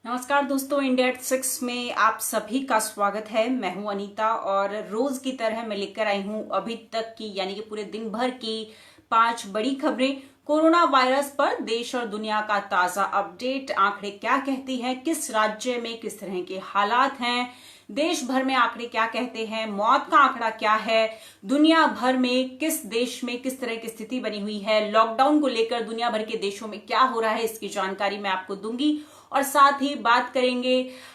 नमस्कार दोस्तों, India at 6 में आप सभी का स्वागत है। मैं हूं अनीता और रोज की तरह मैं लेकर आई हूं अभी तक की यानी कि पूरे दिन भर की 5 बड़ी खबरें। कोरोना वायरस पर देश और दुनिया का ताजा अपडेट, आंकड़े क्या कहती हैं, किस राज्य में किस तरह के हालात हैं, देश भर में आंकड़े क्या कहते हैं, मौत का आंकड़ा क्या है, दुनिया भर में किस देश में किस तरह की स्थिति बनी हुई है, लॉकडाउन को लेकर दुनिया भर के देशों में क्या हो रहा है, इसकी जानकारी मैं आपको दूंगी। और साथ ही बात करेंगे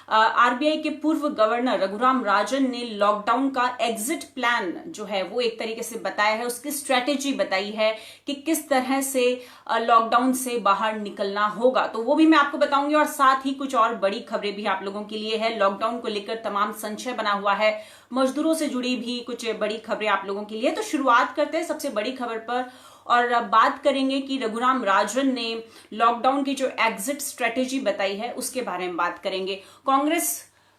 आरबीआई के पूर्व गवर्नर रघुराम राजन ने लॉकडाउन का एग्जिट प्लान जो है वो एक तरीके से बताया है, उसकी स्ट्रेटेजी बताई है कि किस तरह से लॉकडाउन से बाहर निकलना होगा, तो वो भी मैं आपको बताऊंगी। और साथ ही कुछ और बड़ी खबरें भी आप लोगों के लिए है। लॉकडाउन को लेकर तमाम संशय बना हुआ है, मजदूरों से जुड़ी भी कुछ बड़ी खबरें आप लोगों के लिए। तो शुरुआत करते हैं सबसे बड़ी खबर पर और बात करेंगे कि रघुराम राजन ने लॉकडाउन की जो एग्जिट स्ट्रेटेजी बताई है उसके बारे में बात करेंगे। कांग्रेस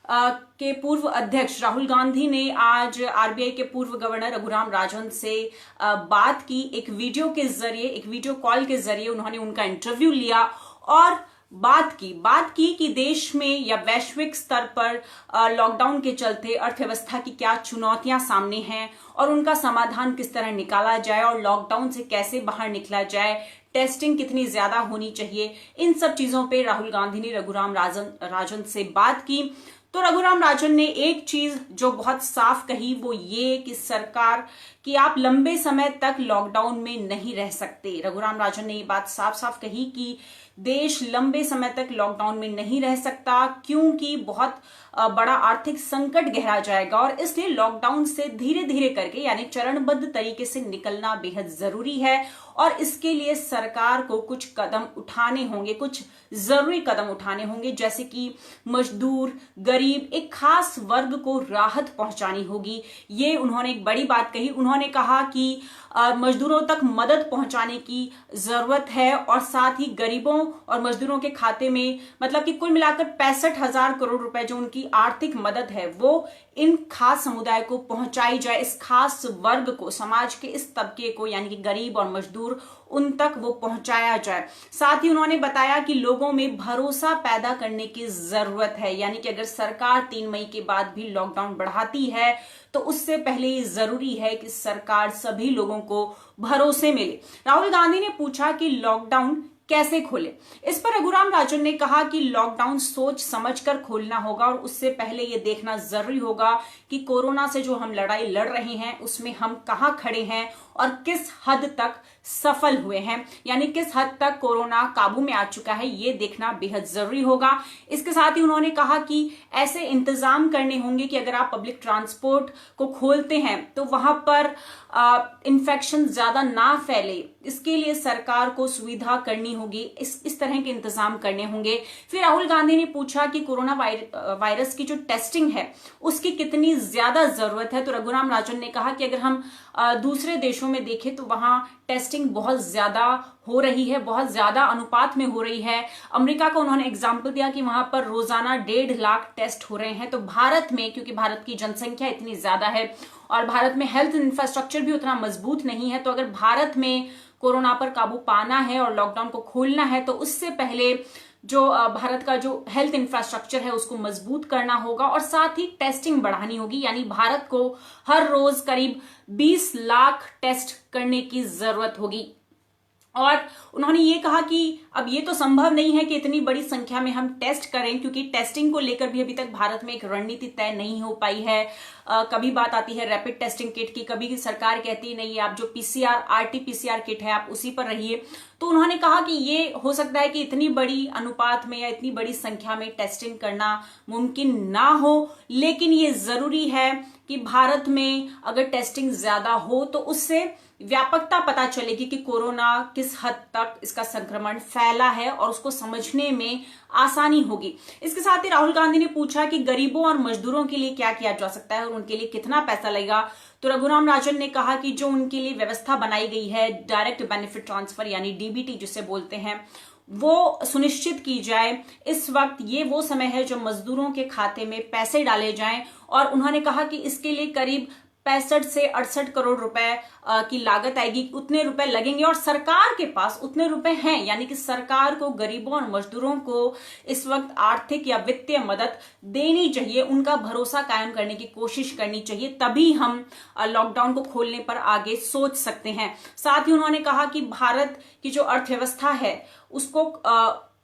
के पूर्व अध्यक्ष राहुल गांधी ने आज आरबीआई के पूर्व गवर्नर रघुराम राजन से बात की। एक वीडियो कॉल के जरिए उन्होंने उनका इंटरव्यू लिया और बात की कि देश में या वैश्विक स्तर पर लॉकडाउन के चलते अर्थव्यवस्था की क्या चुनौतियां सामने हैं और उनका समाधान किस तरह निकाला जाए और लॉकडाउन से कैसे बाहर निकला जाए, टेस्टिंग कितनी ज्यादा होनी चाहिए, इन सब चीजों पे राहुल गांधी ने रघुराम राजन से बात की। तो रघुराम राजन ने एक चीज जो बहुत साफ कही वो ये कि सरकार कि आप लंबे समय तक लॉकडाउन में नहीं रह सकते। रघुराम राजन ने ये बात साफ साफ कही कि देश लंबे समय तक लॉकडाउन में नहीं रह सकता क्योंकि बहुत बड़ा आर्थिक संकट गहरा जाएगा और इसलिए लॉकडाउन से धीरे धीरे करके यानी चरणबद्ध तरीके से निकलना बेहद जरूरी है और इसके लिए सरकार को कुछ कदम उठाने होंगे, कुछ जरूरी कदम उठाने होंगे, जैसे कि मजदूर, गरीब, एक खास वर्ग को राहत पहुंचानी होगी। ये उन्होंने एक बड़ी बात कही। उन्होंने कहा कि मजदूरों तक मदद पहुंचाने की जरूरत है और साथ ही गरीबों और मजदूरों के खाते में मतलब कि कुल मिलाकर 65,000 करोड़ रुपए जो उनकी आर्थिक मदद है वो इन खास समुदाय को पहुंचाई जाए, इस खास वर्ग को, समाज के इस तबके को यानी कि गरीब और मजदूर, उन तक वो पहुंचाया जाए। साथ ही उन्होंने बताया कि लोगों में भरोसा पैदा करने की जरूरत है, यानी कि अगर सरकार 3 मई के बाद भी लॉकडाउन बढ़ाती है तो उससे पहले ये जरूरी है कि सरकार सभी लोगों को भरोसे में ले। राहुल गांधी ने पूछा कि लॉकडाउन कैसे खोले। इस पर रघुराम राजन ने कहा कि लॉकडाउन सोच समझकर खोलना होगा और उससे पहले ये देखना जरूरी होगा कि कोरोना से जो हम लड़ाई लड़ रहे हैं उसमें हम कहां खड़े हैं और किस हद तक सफल हुए हैं, यानी किस हद तक कोरोना काबू में आ चुका है, ये देखना बेहद जरूरी होगा। इसके साथ ही उन्होंने कहा कि ऐसे इंतजाम करने होंगे कि अगर आप पब्लिक ट्रांसपोर्ट को खोलते हैं तो वहां पर इन्फेक्शन ज्यादा ना फैले, इसके लिए सरकार को सुविधा करनी होगी, इस तरह के इंतजाम करने होंगे। फिर राहुल गांधी ने पूछा कि कोरोना वायरस की जो टेस्टिंग है उसकी कितनी ज्यादा जरूरत है। तो रघुराम राजन ने कहा कि अगर हम दूसरे देशों में देखें तो वहां टेस्टिंग बहुत ज्यादा हो रही है, बहुत ज्यादा अनुपात में हो रही है। अमेरिका का उन्होंने एग्जाम्पल दिया कि वहां पर रोजाना 1.5 लाख टेस्ट हो रहे हैं। तो भारत में, क्योंकि भारत की जनसंख्या इतनी ज्यादा है और भारत में हेल्थ इंफ्रास्ट्रक्चर भी उतना मजबूत नहीं है, तो अगर भारत में कोरोना पर काबू पाना है और लॉकडाउन को खोलना है तो उससे पहले जो भारत का जो हेल्थ इंफ्रास्ट्रक्चर है उसको मजबूत करना होगा और साथ ही टेस्टिंग बढ़ानी होगी, यानी भारत को हर रोज करीब 20 लाख टेस्ट करने की जरूरत होगी। और उन्होंने ये कहा कि अब ये तो संभव नहीं है कि इतनी बड़ी संख्या में हम टेस्ट करें, क्योंकि टेस्टिंग को लेकर भी अभी तक भारत में एक रणनीति तय नहीं हो पाई है। कभी बात आती है रैपिड टेस्टिंग किट की, कभी सरकार कहती नहीं आप जो पीसीआर, आरटी-पीसीआर किट है आप उसी पर रहिए। तो उन्होंने कहा कि ये हो सकता है कि इतनी बड़ी अनुपात में या इतनी बड़ी संख्या में टेस्टिंग करना मुमकिन ना हो, लेकिन ये जरूरी है कि भारत में अगर टेस्टिंग ज्यादा हो तो उससे व्यापकता पता चलेगी कि कोरोना किस हद तक इसका संक्रमण फैला है और उसको समझने में आसानी होगी। इसके साथ ही राहुल गांधी ने पूछा कि गरीबों और मजदूरों के लिए क्या किया जा सकता है और उनके लिए कितना पैसा लगेगा। तो रघुराम राजन ने कहा कि जो उनके लिए व्यवस्था बनाई गई है, डायरेक्ट बेनिफिट ट्रांसफर यानी डीबीटी जिसे बोलते हैं, वो सुनिश्चित की जाए। इस वक्त ये वो समय है जो मजदूरों के खाते में पैसे डाले जाएं और उन्होंने कहा कि इसके लिए करीब 65 से 68 करोड़ रुपए की लागत आएगी, उतने रुपए लगेंगे और सरकार के पास उतने रुपए हैं। यानी कि सरकार को गरीबों और मजदूरों को इस वक्त आर्थिक या वित्तीय मदद देनी चाहिए, उनका भरोसा कायम करने की कोशिश करनी चाहिए, तभी हम लॉकडाउन को खोलने पर आगे सोच सकते हैं। साथ ही उन्होंने कहा कि भारत की जो अर्थव्यवस्था है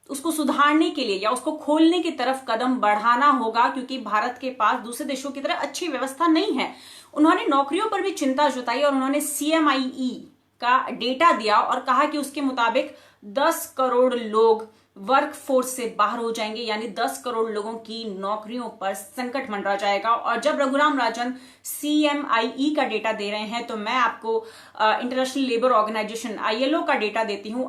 उसको सुधारने के लिए या उसको खोलने की तरफ कदम बढ़ाना होगा, क्योंकि भारत के पास दूसरे देशों की तरह अच्छी व्यवस्था नहीं है। उन्होंने नौकरियों पर भी चिंता जताई और उन्होंने CMIE का डेटा दिया और कहा कि उसके मुताबिक 10 करोड़ लोग वर्क फोर्स से बाहर हो जाएंगे, यानी 10 करोड़ लोगों की नौकरियों पर संकट मंडरा जाएगा। और जब रघुराम राजन CMIE का डेटा दे रहे हैं तो मैं आपको इंटरनेशनल लेबर ऑर्गेनाइजेशन ILO का डेटा देती हूं।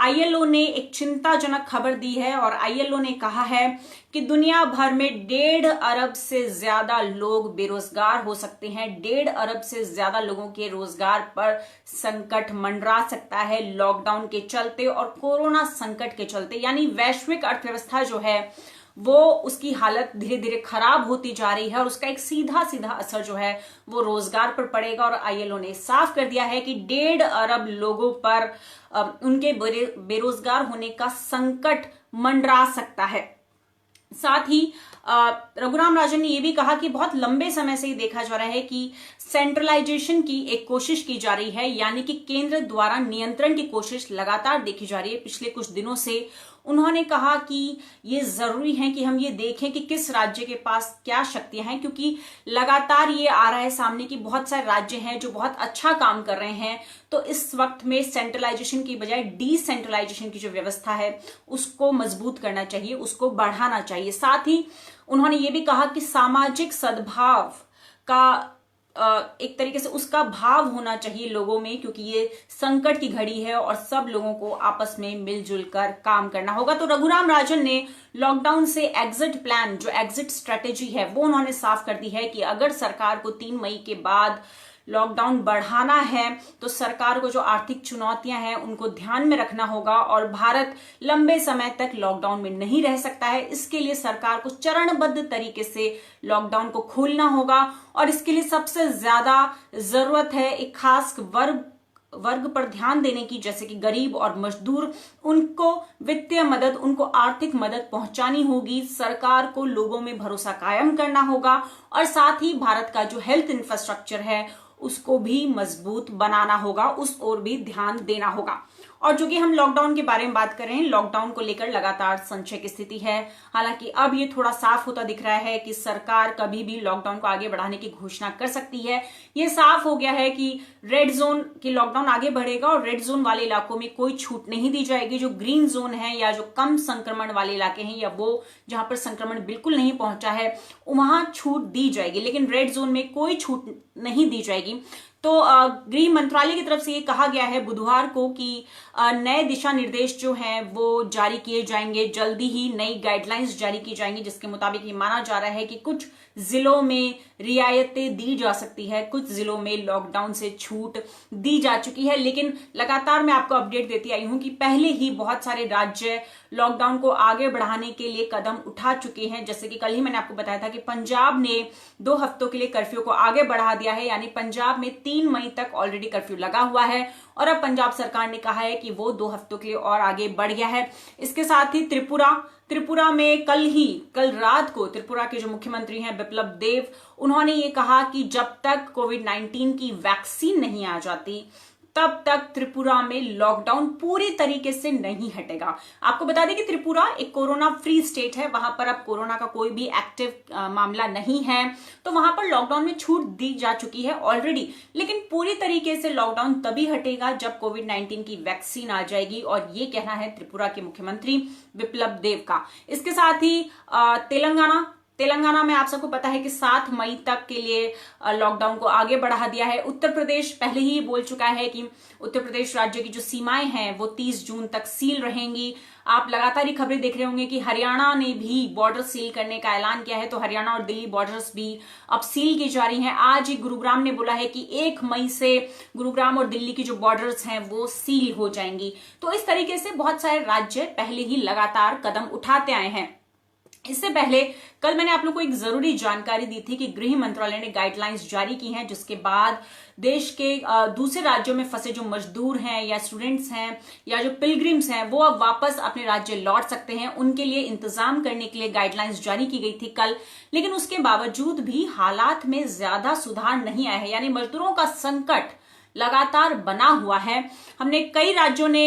ILO ने एक चिंताजनक खबर दी है और ILO ने कहा है कि दुनिया भर में 1.5 अरब से ज्यादा लोग बेरोजगार हो सकते हैं। 1.5 अरब से ज्यादा लोगों के रोजगार पर संकट मंडरा सकता है लॉकडाउन के चलते और कोरोना संकट के चलते। यानी वैश्विक अर्थव्यवस्था जो है वो उसकी हालत धीरे धीरे खराब होती जा रही है और उसका एक सीधा सीधा असर जो है वो रोजगार पर पड़ेगा। और ILO ने साफ कर दिया है कि 1.5 अरब लोगों पर उनके बेरोजगार होने का संकट मंडरा सकता है। साथ ही रघुराम राजन ने यह भी कहा कि बहुत लंबे समय से ही देखा जा रहा है कि सेंट्रलाइजेशन की एक कोशिश की जा रही है, यानी कि केंद्र द्वारा नियंत्रण की कोशिश लगातार देखी जा रही है पिछले कुछ दिनों से। उन्होंने कहा कि ये जरूरी है कि हम ये देखें कि किस राज्य के पास क्या शक्तियां हैं, क्योंकि लगातार ये आ रहा है सामने कि बहुत सारे राज्य हैं जो बहुत अच्छा काम कर रहे हैं। तो इस वक्त में सेंट्रलाइजेशन की बजाय डिसेंट्रलाइजेशन की जो व्यवस्था है उसको मजबूत करना चाहिए, उसको बढ़ाना चाहिए। साथ ही उन्होंने ये भी कहा कि सामाजिक सद्भाव का एक तरीके से उसका भाव होना चाहिए लोगों में, क्योंकि ये संकट की घड़ी है और सब लोगों को आपस में मिलजुल कर काम करना होगा। तो रघुराम राजन ने लॉकडाउन से एग्जिट प्लान, जो एग्जिट स्ट्रेटेजी है वो उन्होंने साफ कर दी है कि अगर सरकार को 3 मई के बाद लॉकडाउन बढ़ाना है तो सरकार को जो आर्थिक चुनौतियां हैं उनको ध्यान में रखना होगा और भारत लंबे समय तक लॉकडाउन में नहीं रह सकता है। इसके लिए सरकार को चरणबद्ध तरीके से लॉकडाउन को खोलना होगा और इसके लिए सबसे ज्यादा जरूरत है एक खास वर्ग पर ध्यान देने की, जैसे कि गरीब और मजदूर। उनको वित्तीय मदद, उनको आर्थिक मदद पहुंचानी होगी। सरकार को लोगों में भरोसा कायम करना होगा और साथ ही भारत का जो हेल्थ इंफ्रास्ट्रक्चर है उसको भी मजबूत बनाना होगा, उस ओर भी ध्यान देना होगा। और जो कि हम लॉकडाउन के बारे में बात कर रहे हैं, लॉकडाउन को लेकर लगातार संशय की स्थिति है। हालांकि अब ये थोड़ा साफ होता दिख रहा है कि सरकार कभी भी लॉकडाउन को आगे बढ़ाने की घोषणा कर सकती है। ये साफ हो गया है कि रेड जोन की लॉकडाउन आगे बढ़ेगा और रेड जोन वाले इलाकों में कोई छूट नहीं दी जाएगी। जो ग्रीन जोन है या जो कम संक्रमण वाले इलाके हैं या वो जहां पर संक्रमण बिल्कुल नहीं पहुंचा है वहां छूट दी जाएगी, लेकिन रेड जोन में कोई छूट नहीं दी जाएगी। तो गृह मंत्रालय की तरफ से ये कहा गया है बुधवार को कि नए दिशा निर्देश जो हैं वो जारी किए जाएंगे। जल्दी ही नई गाइडलाइंस जारी की जाएंगी, जिसके मुताबिक ये माना जा रहा है कि कुछ जिलों में रियायतें दी जा सकती है, कुछ जिलों में लॉकडाउन से छूट दी जा चुकी है। लेकिन लगातार मैं आपको अपडेट देती आई हूं कि पहले ही बहुत सारे राज्य लॉकडाउन को आगे बढ़ाने के लिए कदम उठा चुके हैं। जैसे कि कल ही मैंने आपको बताया था कि पंजाब ने 2 हफ्तों के लिए कर्फ्यू को आगे बढ़ा दिया है, यानी पंजाब में 3 मई तक ऑलरेडी कर्फ्यू लगा हुआ है और अब पंजाब सरकार ने कहा है कि वो 2 हफ्तों के लिए और आगे बढ़ गया है। इसके साथ ही त्रिपुरा में कल रात को त्रिपुरा के जो मुख्यमंत्री हैं बिप्लब देव, उन्होंने ये कहा कि जब तक कोविड-19 की वैक्सीन नहीं आ जाती तब तक त्रिपुरा में लॉकडाउन पूरी तरीके से नहीं हटेगा। आपको बता दें कि त्रिपुरा एक कोरोना फ्री स्टेट है, वहां पर अब कोरोना का कोई भी एक्टिव मामला नहीं है, तो वहां पर लॉकडाउन में छूट दी जा चुकी है ऑलरेडी। लेकिन पूरी तरीके से लॉकडाउन तभी हटेगा जब कोविड-19 की वैक्सीन आ जाएगी, और ये कहना है त्रिपुरा के मुख्यमंत्री बिप्लब देव का। इसके साथ ही तेलंगाना में आप सबको पता है कि 7 मई तक के लिए लॉकडाउन को आगे बढ़ा दिया है। उत्तर प्रदेश पहले ही बोल चुका है कि उत्तर प्रदेश राज्य की जो सीमाएं हैं वो 30 जून तक सील रहेंगी। आप लगातार ही खबरें देख रहे होंगे कि हरियाणा ने भी बॉर्डर सील करने का ऐलान किया है, तो हरियाणा और दिल्ली बॉर्डर्स भी अब सील की जा रही हैं। आज ही गुरुग्राम ने बोला है कि 1 मई से गुरुग्राम और दिल्ली की जो बॉर्डर्स हैं वो सील हो जाएंगी। तो इस तरीके से बहुत सारे राज्य पहले ही लगातार कदम उठाते आए हैं। इससे पहले कल मैंने आप लोग को एक जरूरी जानकारी दी थी कि गृह मंत्रालय ने गाइडलाइंस जारी की हैं, जिसके बाद देश के दूसरे राज्यों में फंसे जो मजदूर हैं या स्टूडेंट्स हैं या जो पिलग्रिम्स हैं वो अब वापस अपने राज्य लौट सकते हैं। उनके लिए इंतजाम करने के लिए गाइडलाइंस जारी की गई थी कल, लेकिन उसके बावजूद भी हालात में ज्यादा सुधार नहीं आया है, यानी मजदूरों का संकट लगातार बना हुआ है। हमने कई राज्यों ने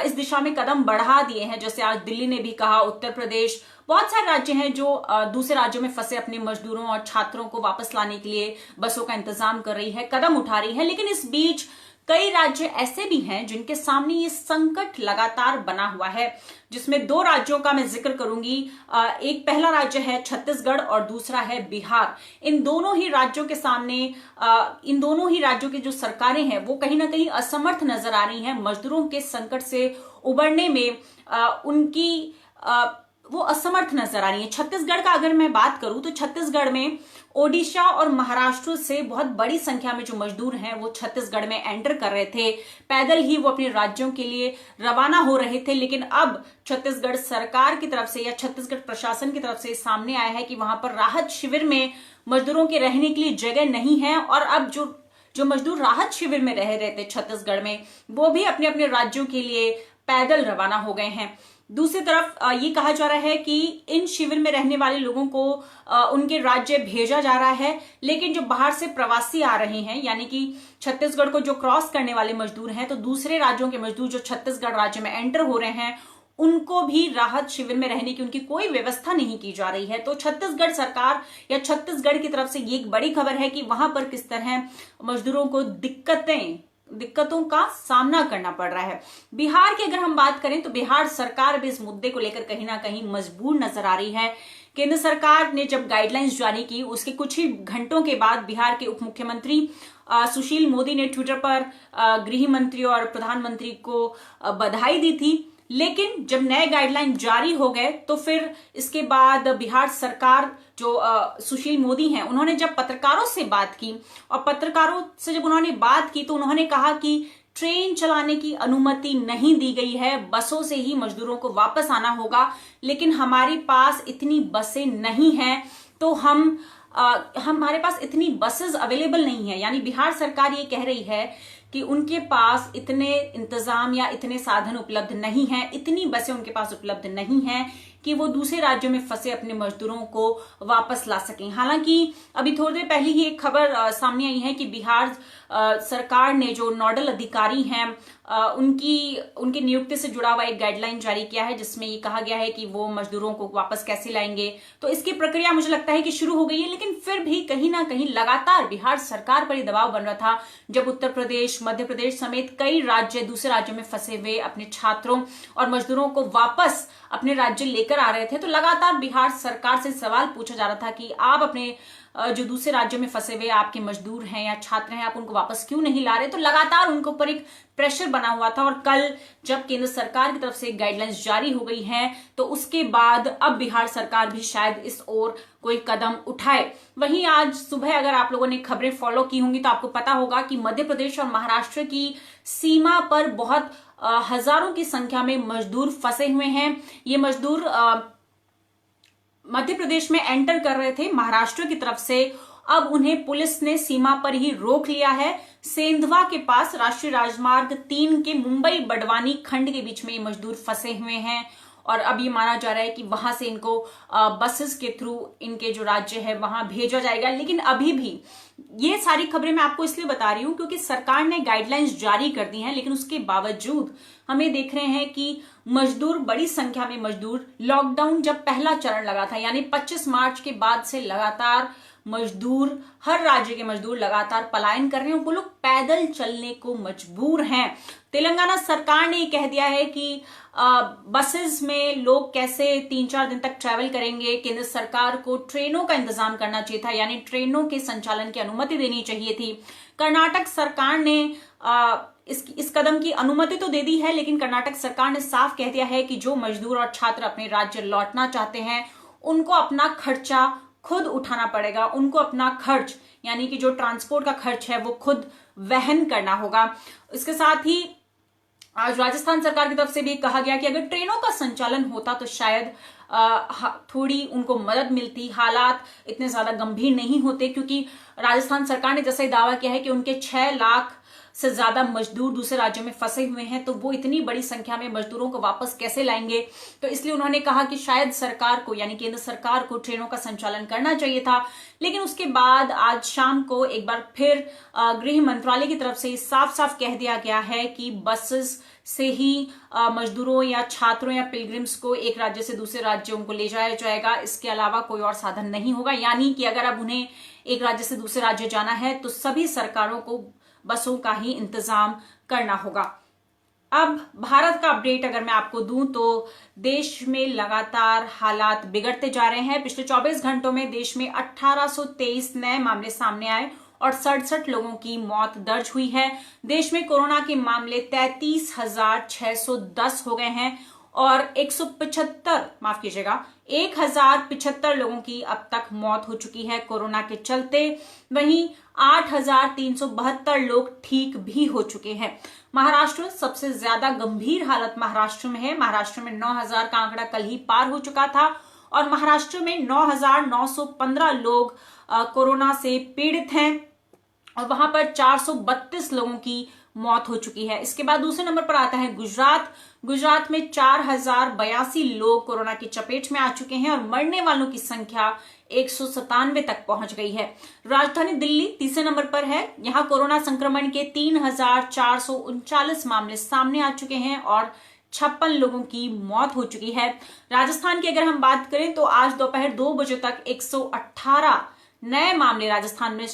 इस दिशा में कदम बढ़ा दिए हैं, जैसे आज दिल्ली ने भी कहा, उत्तर प्रदेश, बहुत सारे राज्य हैं जो दूसरे राज्यों में फंसे अपने मजदूरों और छात्रों को वापस लाने के लिए बसों का इंतजाम कर रही है, कदम उठा रही है। लेकिन इस बीच कई राज्य ऐसे भी हैं जिनके सामने ये संकट लगातार बना हुआ है, जिसमें दो राज्यों का मैं जिक्र करूंगी। एक पहला राज्य है छत्तीसगढ़ और दूसरा है बिहार। इन दोनों ही राज्यों के सामने इन दोनों ही राज्यों की जो सरकारें हैं वो कहीं ना कहीं असमर्थ नजर आ रही हैं मजदूरों के संकट से उबरने में। वो असमर्थ नजर आ रही है। छत्तीसगढ़ का अगर मैं बात करूं तो छत्तीसगढ़ में ओडिशा और महाराष्ट्र से बहुत बड़ी संख्या में जो मजदूर हैं वो छत्तीसगढ़ में एंटर कर रहे थे, पैदल ही वो अपने राज्यों के लिए रवाना हो रहे थे। लेकिन अब छत्तीसगढ़ सरकार की तरफ से या छत्तीसगढ़ प्रशासन की तरफ से सामने आया है कि वहां पर राहत शिविर में मजदूरों के रहने के लिए जगह नहीं है, और अब जो मजदूर राहत शिविर में रह रहे थे छत्तीसगढ़ में, वो भी अपने अपने राज्यों के लिए पैदल रवाना हो गए हैं। दूसरी तरफ ये कहा जा रहा है कि इन शिविर में रहने वाले लोगों को उनके राज्य भेजा जा रहा है, लेकिन जो बाहर से प्रवासी आ रहे हैं, यानी कि छत्तीसगढ़ को जो क्रॉस करने वाले मजदूर हैं, तो दूसरे राज्यों के मजदूर जो छत्तीसगढ़ राज्य में एंटर हो रहे हैं, उनको भी राहत शिविर में रहने की उनकी कोई व्यवस्था नहीं की जा रही है। तो छत्तीसगढ़ सरकार या छत्तीसगढ़ की तरफ से ये एक बड़ी खबर है कि वहां पर किस तरह मजदूरों को दिक्कतों का सामना करना पड़ रहा है। बिहार की अगर हम बात करें तो बिहार सरकार भी इस मुद्दे को लेकर कहीं ना कहीं मजबूर नजर आ रही है। केंद्र सरकार ने जब गाइडलाइंस जारी की उसके कुछ ही घंटों के बाद बिहार के उप मुख्यमंत्री सुशील मोदी ने ट्विटर पर गृह मंत्री और प्रधानमंत्री को बधाई दी थी। लेकिन जब नए गाइडलाइन जारी हो गए तो फिर इसके बाद बिहार सरकार जो सुशील मोदी हैं, उन्होंने जब पत्रकारों से बात की और पत्रकारों से जब उन्होंने बात की तो उन्होंने कहा कि ट्रेन चलाने की अनुमति नहीं दी गई है, बसों से ही मजदूरों को वापस आना होगा, लेकिन हमारे पास इतनी बसें नहीं हैं, तो हमारे पास इतनी बसेस अवेलेबल नहीं है। यानी बिहार सरकार ये कह रही है कि उनके पास इतने इंतजाम या इतने साधन उपलब्ध नहीं हैं, इतनी बसें उनके पास उपलब्ध नहीं हैं कि वो दूसरे राज्यों में फंसे अपने मजदूरों को वापस ला सकें। हालांकि अभी थोड़ी देर पहले ही एक खबर सामने आई है कि बिहार सरकार ने जो नोडल अधिकारी हैं उनकी नियुक्ति से जुड़ा हुआ एक गाइडलाइन जारी किया है, जिसमें ये कहा गया है कि वो मजदूरों को वापस कैसे लाएंगे। तो इसकी प्रक्रिया मुझे लगता है कि शुरू हो गई है, लेकिन फिर भी कहीं ना कहीं लगातार बिहार सरकार पर ही दबाव बन रहा था। जब उत्तर प्रदेश, मध्य प्रदेश समेत कई राज्य दूसरे राज्यों में फंसे हुए अपने छात्रों और मजदूरों को वापस अपने राज्य लेकर आ रहे थे, तो लगातार बिहार सरकार से सवाल पूछा जा रहा था कि आप अपने जो दूसरे राज्यों में फंसे हुए आपके मजदूर हैं या छात्र हैं, आप उनको वापस क्यों नहीं ला रहे। तो लगातार उनके ऊपर एक प्रेशर बना हुआ था, और कल जब केंद्र सरकार की तरफ से गाइडलाइंस जारी हो गई हैं तो उसके बाद अब बिहार सरकार भी शायद इस ओर कोई कदम उठाए। वहीं आज सुबह अगर आप लोगों ने खबरें फॉलो की होंगी तो आपको पता होगा कि मध्य प्रदेश और महाराष्ट्र की सीमा पर बहुत हजारों की संख्या में मजदूर फंसे हुए हैं। ये मजदूर मध्य प्रदेश में एंटर कर रहे थे महाराष्ट्र की तरफ से, अब उन्हें पुलिस ने सीमा पर ही रोक लिया है। सेंधवा के पास राष्ट्रीय राजमार्ग 3 के मुंबई बड़वानी खंड के बीच में ये मजदूर फंसे हुए हैं, और अब ये माना जा रहा है कि वहां से इनको बसेस के थ्रू इनके जो राज्य है वहां भेजा जाएगा। लेकिन अभी भी ये सारी खबरें मैं आपको इसलिए बता रही हूं क्योंकि सरकार ने गाइडलाइंस जारी कर दी हैं, लेकिन उसके बावजूद हमें देख रहे हैं कि मजदूर, बड़ी संख्या में मजदूर, लॉकडाउन जब पहला चरण लगा था यानी 25 मार्च के बाद से लगातार मजदूर, हर राज्य के मजदूर लगातार पलायन कर रहे हैं, वो लोग पैदल चलने को मजबूर हैं। तेलंगाना सरकार ने कह दिया है कि बसेस में लोग कैसे 3-4 दिन तक ट्रैवल करेंगे। केंद्र सरकार को ट्रेनों का इंतजाम करना चाहिए था, यानी ट्रेनों के संचालन की अनुमति देनी चाहिए थी। कर्नाटक सरकार ने इस कदम की अनुमति तो दे दी है, लेकिन कर्नाटक सरकार ने साफ कह दिया है कि जो मजदूर और छात्र अपने राज्य लौटना चाहते हैं उनको अपना खर्चा खुद उठाना पड़ेगा, उनको अपना खर्च यानी कि जो ट्रांसपोर्ट का खर्च है वो खुद वहन करना होगा। इसके साथ ही आज राजस्थान सरकार की तरफ से भी कहा गया कि अगर ट्रेनों का संचालन होता तो शायद थोड़ी उनको मदद मिलती, हालात इतने ज्यादा गंभीर नहीं होते, क्योंकि राजस्थान सरकार ने जैसे दावा किया है कि उनके 6 लाख से ज्यादा मजदूर दूसरे राज्यों में फंसे हुए हैं, तो वो इतनी बड़ी संख्या में मजदूरों को वापस कैसे लाएंगे। तो इसलिए उन्होंने कहा कि शायद सरकार को, यानी केंद्र सरकार को ट्रेनों का संचालन करना चाहिए था। लेकिन उसके बाद आज शाम को एक बार फिर गृह मंत्रालय की तरफ से साफ साफ कह दिया गया है कि बसेस से ही मजदूरों या छात्रों या पिलग्रिम्स को एक राज्य से दूसरे राज्यों को ले जाया जाएगा, इसके अलावा कोई और साधन नहीं होगा। यानी कि अगर अब उन्हें एक राज्य से दूसरे राज्य जाना है तो सभी सरकारों को बसों का ही इंतजाम करना होगा। अब भारत का अपडेट अगर मैं आपको दूं तो देश में लगातार हालात बिगड़ते जा रहे हैं। पिछले 24 घंटों में देश में 1823 नए मामले सामने आए और 67 लोगों की मौत दर्ज हुई है। देश में कोरोना के मामले 33,610 हो गए हैं और 1075 लोगों की अब तक मौत हो चुकी है कोरोना के चलते। वहीं 8,372 लोग ठीक भी हो चुके हैं। महाराष्ट्र सबसे ज्यादा गंभीर हालत महाराष्ट्र में है। महाराष्ट्र में 9,000 का आंकड़ा कल ही पार हो चुका था और महाराष्ट्र में 9,915 लोग कोरोना से पीड़ित हैं और वहां पर 432 लोगों की मौत हो चुकी है। इसके बाद दूसरे नंबर पर आता है गुजरात। गुजरात में 4,082 लोग कोरोना की चपेट में आ चुके हैं और मरने वालों की संख्या 197 तक पहुंच गई है। राजधानी दिल्ली तीसरे नंबर पर है। यहां कोरोना संक्रमण के 3,439 मामले सामने आ चुके हैं और 56 लोगों की मौत हो चुकी है। राजस्थान की अगर हम बात करें तो आज दोपहर 2 बजे तक 118 नए मामले राजस्थान में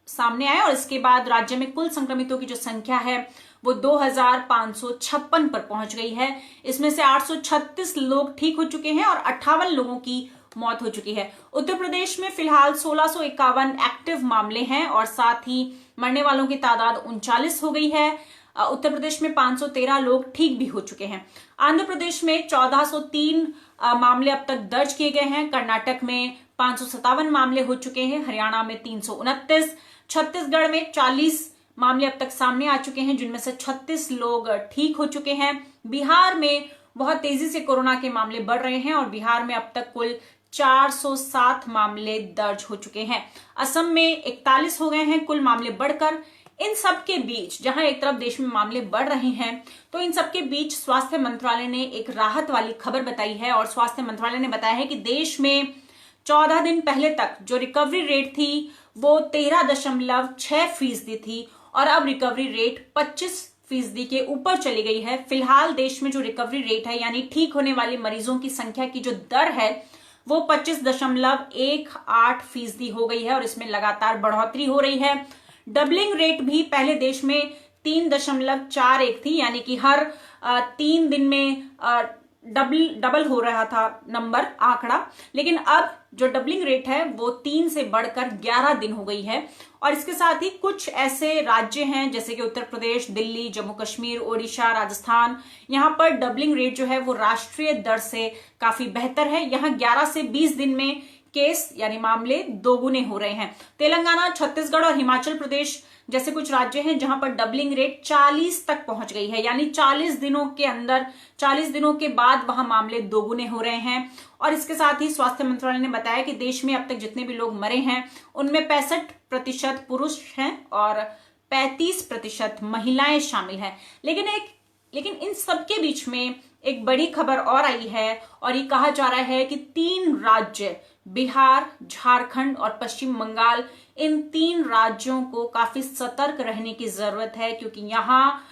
सामने आए और इसके बाद राज्य में कुल संक्रमितों की जो संख्या है वो 2,556 पर पहुंच गई है। इसमें से 836 लोग ठीक हो चुके हैं और 58 लोगों की मौत हो चुकी है। उत्तर प्रदेश में फिलहाल 1,651 एक्टिव मामले हैं और साथ ही मरने वालों की तादाद 39 हो गई है। उत्तर प्रदेश में 513 लोग ठीक भी हो चुके हैं। आंध्र प्रदेश में 1403 मामले अब तक दर्ज किए गए हैं। कर्नाटक में 557 मामले हो चुके हैं। हरियाणा में 329, छत्तीसगढ़ में 40 मामले अब तक सामने आ चुके हैं, जिनमें से 36 लोग ठीक हो चुके हैं। बिहार में बहुत तेजी से कोरोना के मामले बढ़ रहे हैं और बिहार में अब तक कुल 407 मामले दर्ज हो चुके हैं। असम में 41 हो गए हैं कुल मामले बढ़कर। इन सब के बीच जहां एक तरफ देश में मामले बढ़ रहे हैं तो इन सब के बीच स्वास्थ्य मंत्रालय ने एक राहत वाली खबर बताई है और स्वास्थ्य मंत्रालय ने बताया है कि देश में 14 दिन पहले तक जो रिकवरी रेट थी वो 13.6% थी और अब रिकवरी रेट 25% के ऊपर चली गई है। फिलहाल देश में जो रिकवरी रेट है यानी ठीक होने वाले मरीजों की संख्या की जो दर है वो 25.18% हो गई है और इसमें लगातार बढ़ोतरी हो रही है। डबलिंग रेट भी पहले देश में 3.41 थी, यानी कि हर 3 दिन में डबल हो रहा था नंबर आंकड़ा, लेकिन अब जो डबलिंग रेट है वो 3 से बढ़कर 11 दिन हो गई है। और इसके साथ ही कुछ ऐसे राज्य हैं जैसे कि उत्तर प्रदेश, दिल्ली, जम्मू कश्मीर, ओडिशा, राजस्थान, यहाँ पर डबलिंग रेट जो है वो राष्ट्रीय दर से काफी बेहतर है। यहाँ 11 से 20 दिन में केस यानी मामले दोगुने हो रहे हैं। तेलंगाना, छत्तीसगढ़ और हिमाचल प्रदेश जैसे कुछ राज्य हैं जहां पर डबलिंग रेट 40 तक पहुंच गई है, यानी 40 दिनों के अंदर, 40 दिनों के बाद वहां मामले दोगुने हो रहे हैं। और इसके साथ ही स्वास्थ्य मंत्रालय ने बताया कि देश में अब तक जितने भी लोग मरे हैं उनमें 65% पुरुष हैं और 35% महिलाएं शामिल हैं। लेकिन इन सबके बीच में एक बड़ी खबर और आई है और ये कहा जा रहा है कि 3 राज्य, बिहार, झारखंड और पश्चिम बंगाल, इन 3 राज्यों को काफी सतर्क रहने की जरूरत है, क्योंकि यहाँ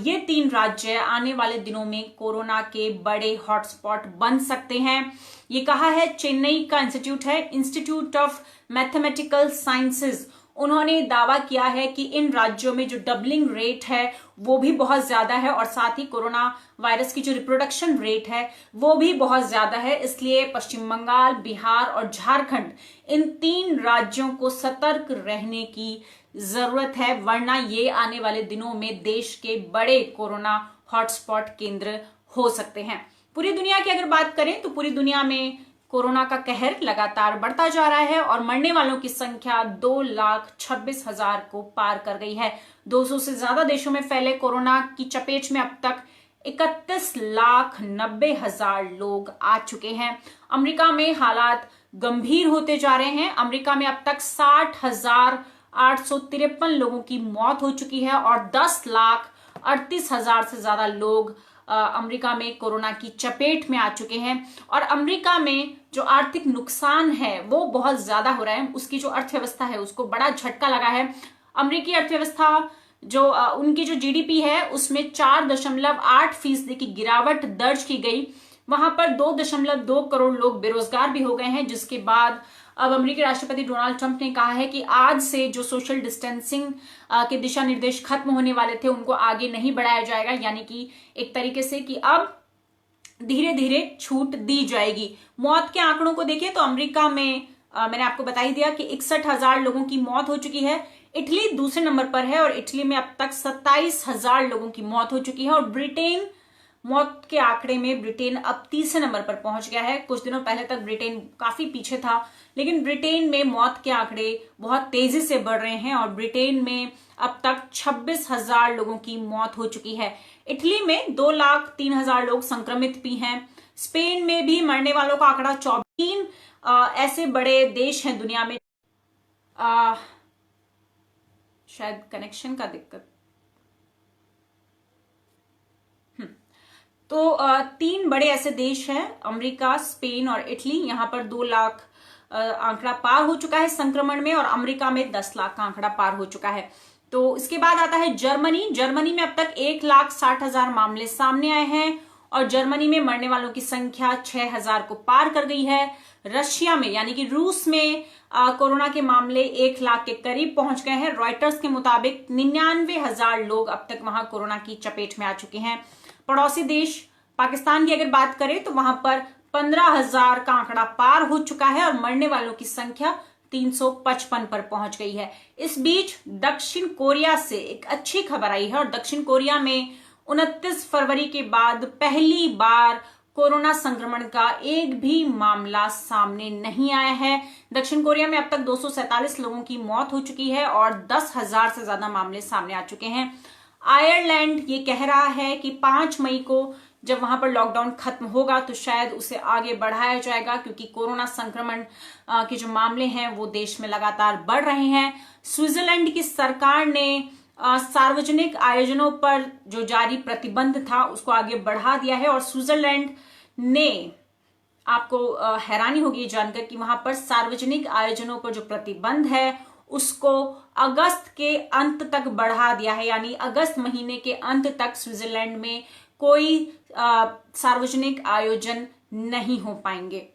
ये 3 राज्य आने वाले दिनों में कोरोना के बड़े हॉटस्पॉट बन सकते हैं। ये कहा है चेन्नई का इंस्टीट्यूट है, इंस्टीट्यूट ऑफ मैथमेटिकल साइंसेज, उन्होंने दावा किया है कि इन राज्यों में जो डबलिंग रेट है वो भी बहुत ज्यादा है और साथ ही कोरोना वायरस की जो रिप्रोडक्शन रेट है वो भी बहुत ज्यादा है। इसलिए पश्चिम बंगाल, बिहार और झारखंड, इन 3 राज्यों को सतर्क रहने की जरूरत है, वरना ये आने वाले दिनों में देश के बड़े कोरोना हॉटस्पॉट केंद्र हो सकते हैं। पूरी दुनिया की अगर बात करें तो पूरी दुनिया में कोरोना का कहर लगातार बढ़ता जा रहा है और मरने वालों की संख्या 2,26,000 को पार कर गई है। 200 से ज्यादा देशों में फैले कोरोना की चपेट में अब तक 31,90,000 लोग आ चुके हैं। अमेरिका में हालात गंभीर होते जा रहे हैं। अमेरिका में अब तक 60,853 लोगों की मौत हो चुकी है और 10,38,000 से ज्यादा लोग अमेरिका में कोरोना की चपेट में आ चुके हैं। और अमेरिका में जो आर्थिक नुकसान है वो बहुत ज्यादा हो रहा है। उसकी जो अर्थव्यवस्था है उसको बड़ा झटका लगा है। अमेरिकी अर्थव्यवस्था जो उनकी जो जीडीपी है उसमें 4.8% की गिरावट दर्ज की गई। वहां पर 2.2 करोड़ लोग बेरोजगार भी हो गए हैं, जिसके बाद अब अमेरिकी राष्ट्रपति डोनाल्ड ट्रंप ने कहा है कि आज से जो सोशल डिस्टेंसिंग के दिशा निर्देश खत्म होने वाले थे उनको आगे नहीं बढ़ाया जाएगा, यानी कि एक तरीके से कि अब धीरे धीरे छूट दी जाएगी। मौत के आंकड़ों को देखिए तो अमेरिका में मैंने आपको बता ही दिया कि 61,000 लोगों की मौत हो चुकी है। इटली दूसरे नंबर पर है और इटली में अब तक 27,000 लोगों की मौत हो चुकी है। और ब्रिटेन, मौत के आंकड़े में ब्रिटेन अब तीसरे नंबर पर पहुंच गया है। कुछ दिनों पहले तक ब्रिटेन काफी पीछे था, लेकिन ब्रिटेन में मौत के आंकड़े बहुत तेजी से बढ़ रहे हैं और ब्रिटेन में अब तक 26,000 लोगों की मौत हो चुकी है। इटली में 2,03,000 लोग संक्रमित भी हैं। स्पेन में भी मरने वालों का आंकड़ा 24। ऐसे बड़े देश हैं दुनिया में। शायद कनेक्शन का दिक्कत। तो 3 बड़े ऐसे देश हैं, अमेरिका, स्पेन और इटली। यहां पर 2 लाख आंकड़ा पार हो चुका है संक्रमण में और अमेरिका में 10 लाख का आंकड़ा पार हो चुका है। तो इसके बाद आता है जर्मनी। जर्मनी में अब तक 1,60,000 मामले सामने आए हैं और जर्मनी में मरने वालों की संख्या 6,000 को पार कर गई है। रशिया में यानी कि रूस में कोरोना के मामले 1 लाख के करीब पहुंच गए हैं। रॉयटर्स के मुताबिक 99,000 लोग अब तक वहां कोरोना की चपेट में आ चुके हैं। पड़ोसी देश पाकिस्तान की अगर बात करें तो वहां पर 15,000 का आंकड़ा पार हो चुका है और मरने वालों की संख्या 355 पर पहुंच गई है। इस बीच दक्षिण कोरिया से एक अच्छी खबर आई है और दक्षिण कोरिया में 29 फरवरी के बाद पहली बार कोरोना संक्रमण का एक भी मामला सामने नहीं आया है। दक्षिण कोरिया में अब तक 247 लोगों की मौत हो चुकी है और 10,000 से ज्यादा मामले सामने आ चुके हैं। आयरलैंड ये कह रहा है कि 5 मई को जब वहां पर लॉकडाउन खत्म होगा तो शायद उसे आगे बढ़ाया जाएगा, क्योंकि कोरोना संक्रमण के जो मामले हैं वो देश में लगातार बढ़ रहे हैं। स्विट्जरलैंड की सरकार ने सार्वजनिक आयोजनों पर जो जारी प्रतिबंध था उसको आगे बढ़ा दिया है और स्विट्जरलैंड ने, आपको हैरानी होगी जानकर कि वहां पर सार्वजनिक आयोजनों पर जो प्रतिबंध है उसको अगस्त के अंत तक बढ़ा दिया है, यानी अगस्त महीने के अंत तक स्विट्जरलैंड में कोई सार्वजनिक आयोजन नहीं हो पाएंगे।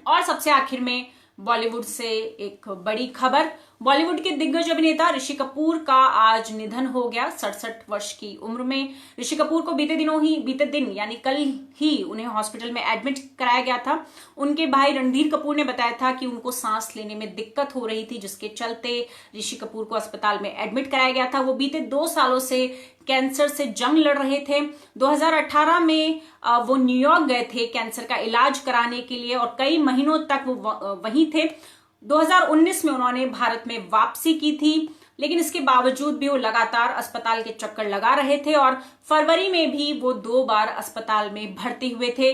और सबसे आखिर में बॉलीवुड से एक बड़ी खबर। बॉलीवुड के दिग्गज अभिनेता ऋषि कपूर का आज निधन हो गया 67 वर्ष की उम्र में। ऋषि कपूर को बीते दिन यानी कल ही उन्हें हॉस्पिटल में एडमिट कराया गया था। उनके भाई रणधीर कपूर ने बताया था कि उनको सांस लेने में दिक्कत हो रही थी, जिसके चलते ऋषि कपूर को अस्पताल में एडमिट कराया गया था। वो बीते 2 सालों से कैंसर से जंग लड़ रहे थे। 2018 में वो न्यूयॉर्क गए थे कैंसर का इलाज कराने के लिए और कई महीनों तक वो वहीं थे। 2019 में उन्होंने भारत में वापसी की थी, लेकिन इसके बावजूद भी वो लगातार अस्पताल के चक्कर लगा रहे थे और फरवरी में भी वो 2 बार अस्पताल में भर्ती हुए थे।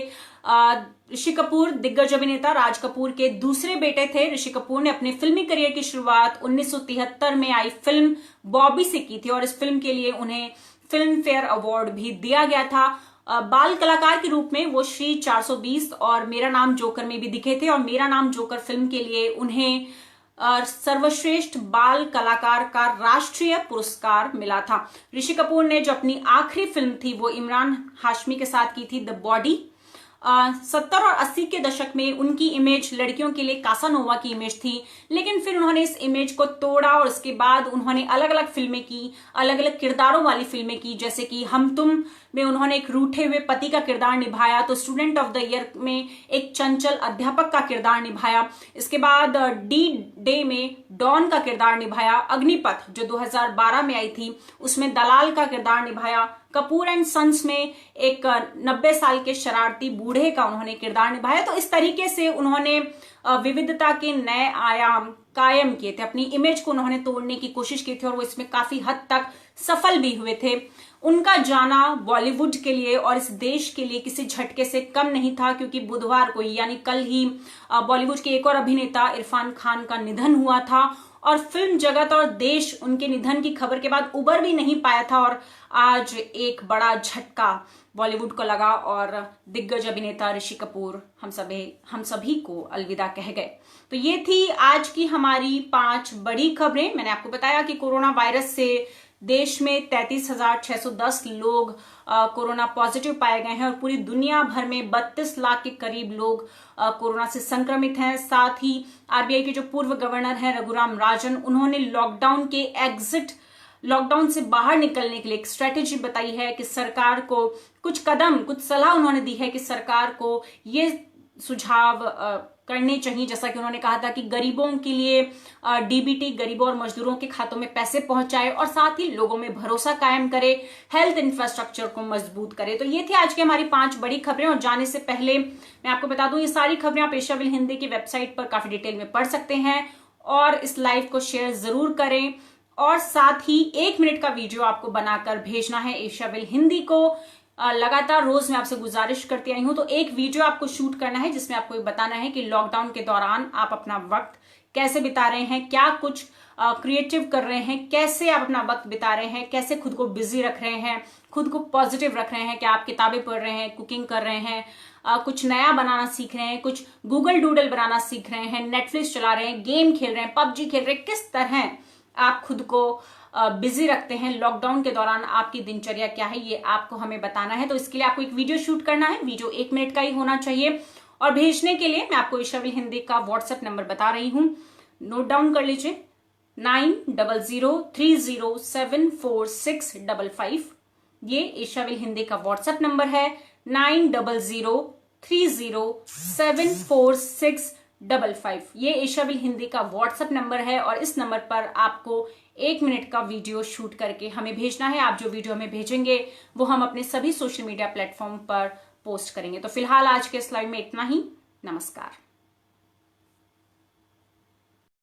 ऋषि कपूर दिग्गज अभिनेता राज कपूर के दूसरे बेटे थे। ऋषि कपूर ने अपने फिल्मी करियर की शुरुआत 1973 में आई फिल्म बॉबी से की थी और इस फिल्म के लिए उन्हें फिल्म फेयर अवार्ड भी दिया गया था। बाल कलाकार के रूप में वो श्री 420 और मेरा नाम जोकर में भी दिखे थे और मेरा नाम जोकर फिल्म के लिए उन्हें सर्वश्रेष्ठ बाल कलाकार का राष्ट्रीय पुरस्कार मिला था। ऋषि कपूर ने जो अपनी आखिरी फिल्म थी वो इमरान हाशमी के साथ की थी, द बॉडी। 70 और 80 के दशक में उनकी इमेज लड़कियों के लिए कासानोवा की इमेज थी, लेकिन फिर उन्होंने इस इमेज को तोड़ा और उसके बाद उन्होंने अलग अलग फिल्में की, अलग अलग किरदारों वाली फिल्में की, जैसे कि हम तुम में उन्होंने एक रूठे हुए पति का किरदार निभाया, तो स्टूडेंट ऑफ द ईयर में एक चंचल अध्यापक का किरदार निभाया। इसके बाद डी डे में डॉन का किरदार निभाया। अग्निपथ जो 2012 में आई थी उसमें दलाल का किरदार निभाया। कपूर एंड सन्स में एक 90 साल के शरारती बूढ़े का उन्होंने किरदार निभाया। तो इस तरीके से उन्होंने विविधता के नए आयाम कायम किए थे, अपनी इमेज को उन्होंने तोड़ने की कोशिश की थी और वो इसमें काफी हद तक सफल भी हुए थे। उनका जाना बॉलीवुड के लिए और इस देश के लिए किसी झटके से कम नहीं था, क्योंकि बुधवार को यानी कल ही बॉलीवुड के एक और अभिनेता इरफान खान का निधन हुआ था और फिल्म जगत और देश उनके निधन की खबर के बाद उबर भी नहीं पाया था। और आज एक बड़ा झटका बॉलीवुड को लगा और दिग्गज अभिनेता ऋषि कपूर हम सभी को अलविदा कह गए। तो ये थी आज की हमारी 5 बड़ी खबरें। मैंने आपको बताया कि कोरोना वायरस से देश में 33,610 लोग कोरोना पॉजिटिव पाए गए हैं और पूरी दुनिया भर में 32 लाख के करीब लोग कोरोना से संक्रमित हैं। साथ ही आरबीआई के जो पूर्व गवर्नर हैं रघुराम राजन, उन्होंने लॉकडाउन से बाहर निकलने के लिए एक स्ट्रेटेजी बताई है कि सरकार को कुछ सलाह उन्होंने दी है कि सरकार को ये सुझाव करने चाहिए, जैसा कि उन्होंने कहा था कि गरीबों के लिए डीबीटी गरीबों और मजदूरों के खातों में पैसे पहुंचाए और साथ ही लोगों में भरोसा कायम करे, हेल्थ इंफ्रास्ट्रक्चर को मजबूत करे। तो ये थी आज की हमारी 5 बड़ी खबरें। और जाने से पहले मैं आपको बता दूं, ये सारी खबरें आप एशियाविल हिंदी की वेबसाइट पर काफी डिटेल में पढ़ सकते हैं और इस लाइव को शेयर जरूर करें और साथ ही 1 मिनट का वीडियो आपको बनाकर भेजना है एशियाविल हिंदी को। लगातार रोज मैं आपसे गुजारिश करती आई हूं, तो एक वीडियो आपको शूट करना है जिसमें आपको बताना है कि लॉकडाउन के दौरान आप अपना वक्त कैसे बिता रहे हैं, क्या कुछ क्रिएटिव कर रहे हैं, कैसे आप अपना वक्त बिता रहे हैं, कैसे खुद को बिजी रख रहे हैं, खुद को पॉजिटिव रख रहे हैं, क्या आप किताबें पढ़ रहे हैं, कुकिंग कर रहे हैं, कुछ नया बनाना सीख रहे हैं, कुछ गूगल डूडल बनाना सीख रहे हैं, नेटफ्लिक्स चला रहे हैं, गेम खेल रहे हैं, पबजी खेल रहे हैं, किस तरह आप खुद को बिजी रखते हैं लॉकडाउन के दौरान, आपकी दिनचर्या क्या है, ये आपको हमें बताना है। तो इसके लिए आपको एक वीडियो शूट करना है, वीडियो 1 मिनट का ही होना चाहिए और भेजने के लिए मैं आपको एशियाविल हिंदी का व्हाट्सएप नंबर बता रही हूं, नोट डाउन कर लीजिए 9003074655। ये एशियाविल हिंदी का व्हाट्सएप नंबर है 9003074655। ये एशियाविल हिंदी का व्हाट्सएप नंबर है और इस नंबर पर आपको 1 मिनट का वीडियो शूट करके हमें भेजना है। आप जो वीडियो हमें भेजेंगे वो हम अपने सभी सोशल मीडिया प्लेटफॉर्म पर पोस्ट करेंगे। तो फिलहाल आज के इस लाइव में इतना ही। नमस्कार।